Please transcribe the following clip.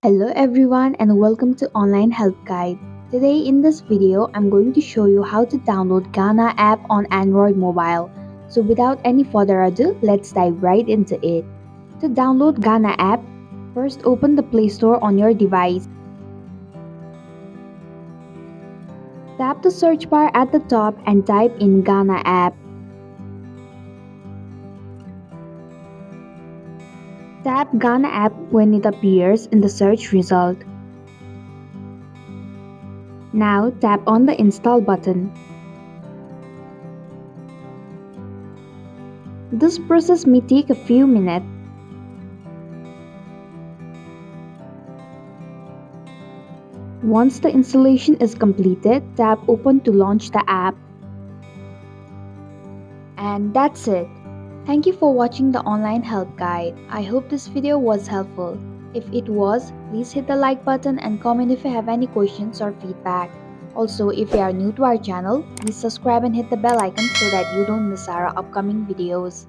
Hello everyone and welcome to Online Help Guide. Today in this video, I'm going to show you how to download Gaana app on Android mobile. So without any further ado, let's dive right into it. To download Gaana app, first open the Play Store on your device. Tap the search bar at the top and type in Gaana app. Tap Gaana app when it appears in the search result. Now tap on the install button. This process may take a few minutes. Once the installation is completed, tap Open to launch the app. And that's it. Thank you for watching the online help guide. I hope this video was helpful. If it was, please hit the like button and comment if you have any questions or feedback. Also, if you are new to our channel, please subscribe and hit the bell icon so that you don't miss our upcoming videos.